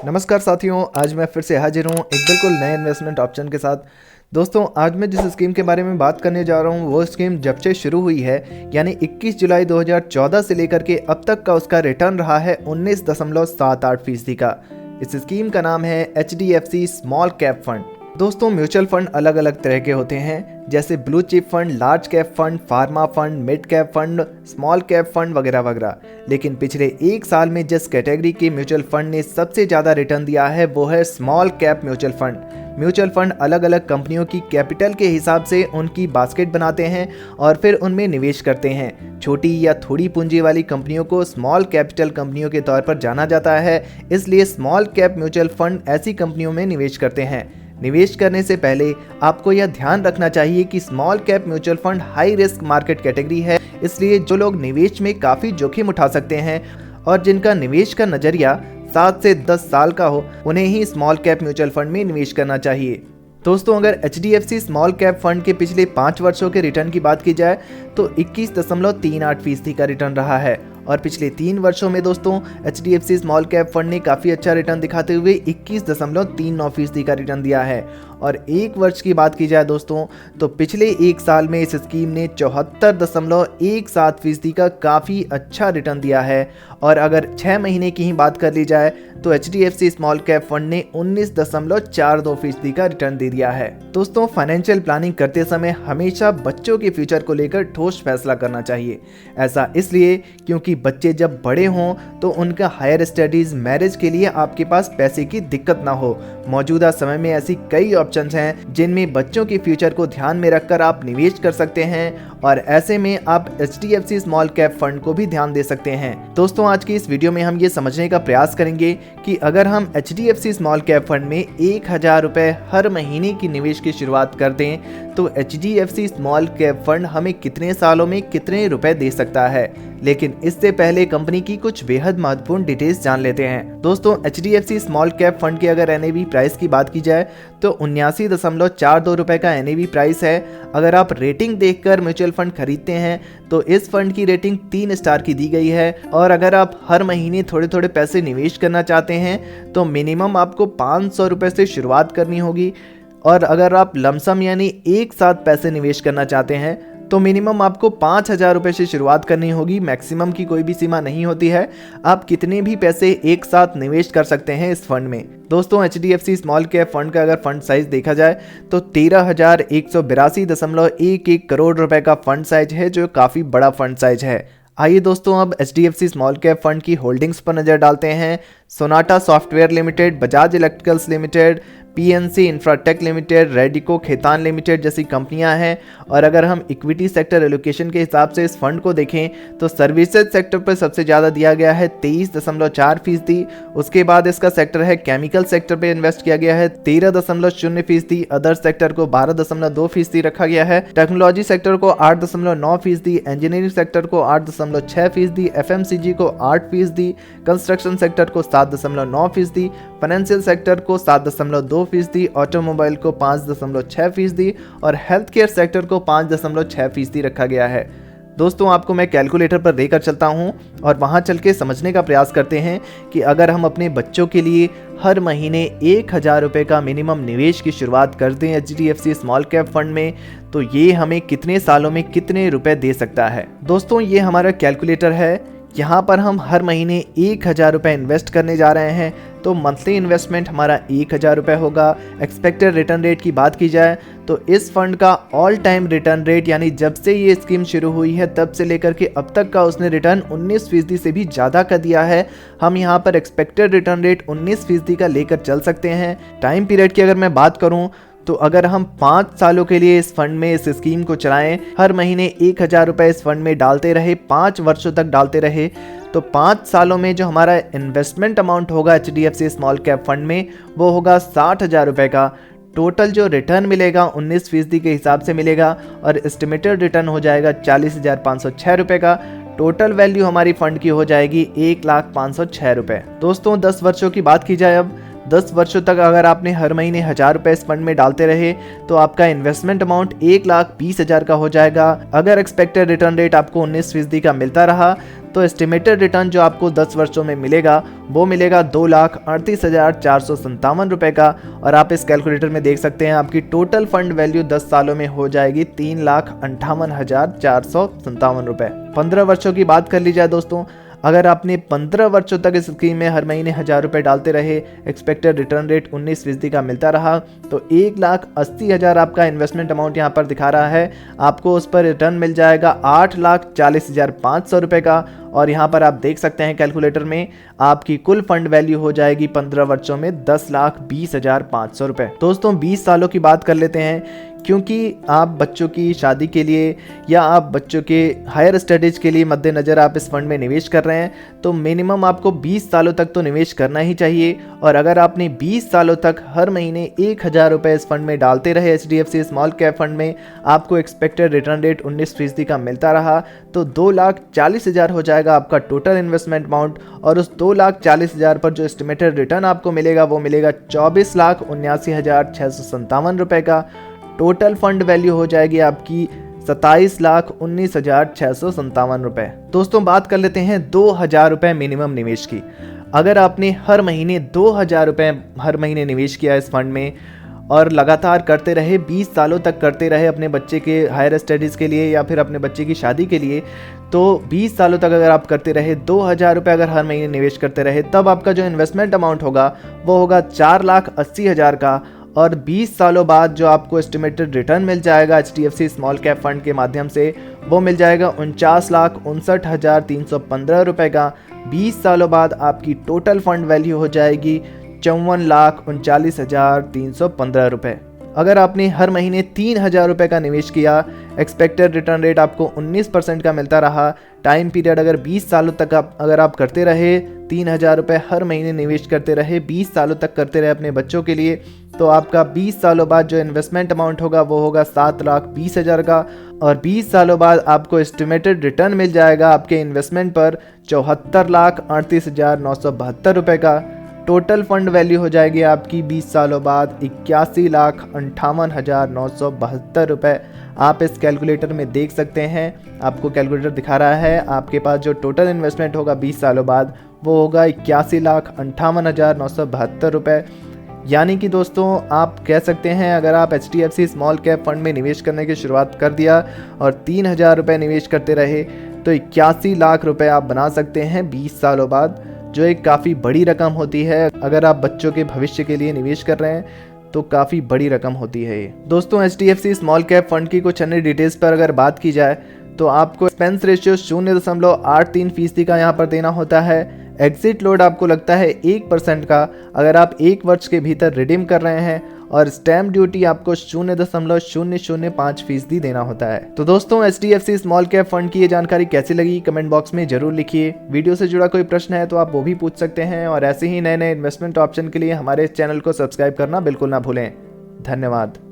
नमस्कार साथियों, आज मैं फिर से हाजिर हूँ एक बिल्कुल नए इन्वेस्टमेंट ऑप्शन के साथ। दोस्तों, आज मैं जिस स्कीम के बारे में बात करने जा रहा हूँ वो स्कीम जब से शुरू हुई है यानी 21 जुलाई 2014 से लेकर के अब तक का उसका रिटर्न रहा है 19.78% का। इस स्कीम का नाम है HDFC स्मॉल कैप फंड। दोस्तों, म्यूचुअल फंड अलग अलग तरह के होते हैं, जैसे blue chip fund, large cap fund, pharma fund, mid cap fund, small cap fund वगैरह वगैरह। लेकिन पिछले एक साल में जिस कैटेगरी के म्यूचुअल फंड ने सबसे ज़्यादा रिटर्न दिया है वो है small cap mutual fund. Mutual fund अलग अलग कंपनियों की कैपिटल के हिसाब से उनकी बास्केट बनाते हैं और फिर उनमें निवेश करते हैं। छोटी या थोड़ी पूंजी वाली कंपनियों को स्मॉल कैपिटल कंपनियों के तौर पर जाना जाता है, इसलिए स्मॉल कैप म्यूचुअल फंड ऐसी कंपनियों में निवेश करते हैं। निवेश करने से पहले आपको यह ध्यान रखना चाहिए कि small cap mutual fund high risk market category है, इसलिए जो लोग निवेश में काफ़ी जोखिम उठा सकते हैं और जिनका निवेश का नज़रिया 7 से 10 साल का हो, उन्हें ही स्मॉल कैप म्यूचुअल फंड में निवेश करना चाहिए। दोस्तों, अगर HDFC स्मॉल कैप फंड के पिछले 5 वर्षों के रिटर्न की बात की जाए तो 21.38% का रिटर्न रहा है और पिछले 3 वर्षों में दोस्तों HDFC स्मॉल कैप फंड ने काफ़ी अच्छा रिटर्न दिखाते हुए 21.39% का रिटर्न दिया है। और एक वर्ष की बात की जाए दोस्तों तो पिछले एक साल में इस स्कीम ने 74.17% का काफ़ी अच्छा रिटर्न दिया है। और अगर 6 महीने की ही बात कर ली जाए तो HDFC स्मॉल कैप फंड ने 19.42% का रिटर्न दे दिया है। दोस्तों, फाइनेंशियल प्लानिंग करते समय हमेशा बच्चों के फ्यूचर को लेकर ठोस फैसला करना चाहिए। ऐसा इसलिए क्योंकि बच्चे जब बड़े हों तो उनका हायर स्टडीज़, मैरिज के लिए आपके पास पैसे की दिक्कत ना हो। मौजूदा समय में ऐसी कई ऑप्शंस हैं जिनमें बच्चों के फ्यूचर को ध्यान में रखकर आप निवेश कर सकते हैं और ऐसे में आप HDFC स्मॉल कैप फंड को भी ध्यान दे सकते हैं। दोस्तों, आज की इस वीडियो में हम ये समझने का प्रयास करेंगे कि अगर हम HDFC स्मॉल कैप फंड में 1000 रुपये हर महीने की निवेश की शुरुआत कर दें तो HDFC स्मॉल कैप फंड हमें कितने सालों में कितने रुपए दे सकता है। लेकिन इससे पहले कंपनी की कुछ बेहद महत्वपूर्ण डिटेल्स जान लेते हैं। दोस्तों, HDFC स्मॉल कैप फंड की अगर NAV प्राइस की बात की जाए तो 79.42 रुपए का NAV प्राइस है। अगर आप रेटिंग देखकर म्यूचुअल फंड खरीदते हैं तो इस फंड की रेटिंग 3 स्टार की दी गई है। और अगर आप हर महीने थोड़े थोड़े पैसे निवेश करना चाहते हैं तो मिनिमम आपको 500 रुपये से शुरुआत करनी होगी। और अगर आप लमसम यानी एक साथ पैसे निवेश करना चाहते हैं तो मिनिमम आपको 5000 रुपये से शुरुआत करनी होगी। मैक्सिमम की कोई भी सीमा नहीं होती है, आप कितने भी पैसे एक साथ निवेश कर सकते हैं इस फंड में। दोस्तों, HDFC स्मॉल कैप फंड का अगर फंड साइज देखा जाए तो 13,182.11 करोड़ रुपए का फंड साइज है, जो काफ़ी बड़ा फंड साइज है। आइए दोस्तों, अब HDFC स्मॉल कैप फंड की होल्डिंग्स पर नज़र डालते हैं। Sonata software limited, Bajaj electricals limited, PNC Infratech limited, Radico Khaitan limited जैसी कंपनियां हैं। और अगर हम इक्विटी सेक्टर एलोकेशन के हिसाब से इस फंड को देखें तो सर्विसेज सेक्टर पर सबसे ज़्यादा दिया गया है 23.4%। उसके बाद इसका सेक्टर है केमिकल सेक्टर पे इन्वेस्ट किया गया है 13.0%। अदर सेक्टर को 12.2% रखा गया है। टेक्नोलॉजी सेक्टर को 8.9%, इंजीनियरिंग सेक्टर को 8.6%, FMCG को 8%, कंस्ट्रक्शन सेक्टर को 7.9%, फाइनेंशियल सेक्टर को 7.2%, ऑटोमोबाइल को 5.6% और हेल्थ केयर सेक्टर को 5.6% रखा गया है। दोस्तों, आपको मैं कैलकुलेटर पर लेकर चलता हूं और वहां चल के समझने का प्रयास करते हैं कि अगर हम अपने बच्चों के लिए हर महीने 1000 रुपये का मिनिमम निवेश की शुरुआत कर दें HDFC स्मॉल कैप फंड में तो ये हमें कितने सालों में कितने रुपए दे सकता है। दोस्तों, ये हमारा कैलकुलेटर है। यहाँ पर हम हर महीने 1000 रुपये इन्वेस्ट करने जा रहे हैं तो मंथली इन्वेस्टमेंट हमारा 1000 रुपये होगा। एक्सपेक्टेड रिटर्न रेट की बात की जाए तो इस फंड का ऑल टाइम रिटर्न रेट यानी जब से ये स्कीम शुरू हुई है तब से लेकर के अब तक का उसने रिटर्न 19% से भी ज़्यादा का दिया है। हम यहाँ पर एक्सपेक्टेड रिटर्न रेट 19% का लेकर चल सकते हैं। टाइम पीरियड की अगर मैं बात करूँ तो अगर हम 5 सालों के लिए इस फंड में इस स्कीम को चलाएं, हर महीने 1000 रुपये इस फंड में डालते रहे, 5 वर्षों तक डालते रहे तो 5 सालों में जो हमारा इन्वेस्टमेंट अमाउंट होगा HDFC स्मॉल कैप फंड में वो होगा 60,000 रुपये का। टोटल जो रिटर्न मिलेगा 19% के हिसाब से मिलेगा और एस्टिमेटेड रिटर्न हो जाएगा 40,506 रुपये का। टोटल वैल्यू हमारी फंड की हो जाएगी 1,05,06 रुपये। दोस्तों, 10 वर्षों की बात की जाए अब 10 वर्षों तक अगर आपने हर महीने 1000 रुपए इस फंड में डालते रहे तो आपका इन्वेस्टमेंट अमाउंट 1,20,000 का हो जाएगा। अगर एक्सपेक्टेड रिटर्न रेट आपको 19% का मिलता रहा तो एस्टिमेटेड रिटर्न जो आपको 10 वर्षों में मिलेगा वो मिलेगा 2,38,457 रुपए का। और आप इस कैलकुलेटर में देख सकते हैं आपकी टोटल फंड वैल्यू 10 सालों में हो जाएगी 3,58,457 रुपए। 15 वर्षों की बात कर ली जाए दोस्तों, अगर आपने 15 वर्षों तक इस स्कीम में हर महीने 1000 रुपए डालते रहे, एक्सपेक्टेड रिटर्न रेट 19% का मिलता रहा तो 1,80,000 आपका इन्वेस्टमेंट अमाउंट यहाँ पर दिखा रहा है, आपको उस पर रिटर्न मिल जाएगा 8,40,500 रुपए का। और यहाँ पर आप देख सकते हैं कैलकुलेटर में आपकी कुल फंड वैल्यू हो जाएगी 15 वर्षों में 10,20,500 रुपए। दोस्तों 20 सालों की बात कर लेते हैं, क्योंकि आप बच्चों की शादी के लिए या आप बच्चों के हायर स्टडीज के लिए मद्देनज़र आप इस फंड में निवेश कर रहे हैं तो मिनिमम आपको 20 सालों तक तो निवेश करना ही चाहिए। और अगर आपने 20 सालों तक हर महीने 1,000 रुपये इस फंड में डालते रहे HDFC स्मॉल कैप फंड में, आपको एक्सपेक्टेड रिटर्न रेट 19% का मिलता रहा तो 2,40,000 हो जाएगा आपका टोटल इन्वेस्टमेंट अमाउंट। और उस 2,40,000 पर जो एस्टिमेटेड रिटर्न आपको मिलेगा वो मिलेगा 24,79,657 रुपये का। टोटल फंड वैल्यू हो जाएगी आपकी 27,19,657 रुपए। दोस्तों बात कर लेते हैं 2,000 रुपए मिनिमम निवेश की। अगर आपने हर महीने 2,000 रुपए हर महीने निवेश किया इस फंड में और लगातार करते रहे, 20 सालों तक करते रहे अपने बच्चे के हायर स्टडीज़ के लिए या फिर अपने बच्चे की शादी के लिए, तो 20 सालों तक अगर आप करते रहे 2,000 रुपये अगर हर महीने निवेश करते रहे, तब आपका जो इन्वेस्टमेंट अमाउंट होगा वो होगा 4,80,000 का। और 20 सालों बाद जो आपको एस्टिमेटेड रिटर्न मिल जाएगा HDFC स्मॉल कैप फंड के माध्यम से वो मिल जाएगा 49,59,315 रुपये का। 20 सालों बाद आपकी टोटल फंड वैल्यू हो जाएगी 54,39,315 रुपये। अगर आपने हर महीने 3,000 रुपये का निवेश किया, एक्सपेक्टेड रिटर्न रेट आपको 19% का मिलता रहा, टाइम पीरियड अगर 20 सालों तक अगर आप करते रहे, 3,000 रुपये हर महीने निवेश करते रहे, 20 सालों तक करते रहे अपने बच्चों के लिए, तो आपका 20 सालों बाद जो इन्वेस्टमेंट अमाउंट होगा वो होगा 7,20,000 का। और 20 सालों बाद आपको एस्टिमेटेड रिटर्न मिल जाएगा आपके इन्वेस्टमेंट पर 74,38,972 रुपये का। टोटल फंड वैल्यू हो जाएगी आपकी 20 सालों बाद 81,58,972 रुपये। आप इस कैलकुलेटर में देख सकते हैं, आपको कैलकुलेटर दिखा रहा है, आपके पास जो टोटल इन्वेस्टमेंट होगा 20 सालों बाद वो होगा 81,58,972 रुपये। यानी कि दोस्तों आप कह सकते हैं अगर आप HDFC स्मॉल कैप फंड में निवेश करने की शुरुआत कर दिया और 3,000 रुपये निवेश करते रहे तो 81 लाख रुपए आप बना सकते हैं 20 सालों बाद, जो एक काफ़ी बड़ी रकम होती है। अगर आप बच्चों के भविष्य के लिए निवेश कर रहे हैं तो काफ़ी बड़ी रकम होती है ये। दोस्तों HDFC स्मॉल कैप फंड की कुछ अन्य डिटेल्स पर अगर बात की जाए तो आपको एक्सपेंस रेशियो 0.83% का यहाँ पर देना होता है। एग्जिट लोड आपको लगता है 1% का अगर आप 1 वर्ष के भीतर रिडीम कर रहे हैं। और स्टैम्प ड्यूटी आपको 0.005% देना होता है। तो दोस्तों HDFC स्मॉल कैप फंड की ये जानकारी कैसी लगी कमेंट बॉक्स में जरूर लिखिए। वीडियो से जुड़ा कोई प्रश्न है तो आप वो भी पूछ सकते हैं। और ऐसे ही नए नए इन्वेस्टमेंट ऑप्शन के लिए हमारे चैनल को सब्सक्राइब करना बिल्कुल ना भूलें। धन्यवाद।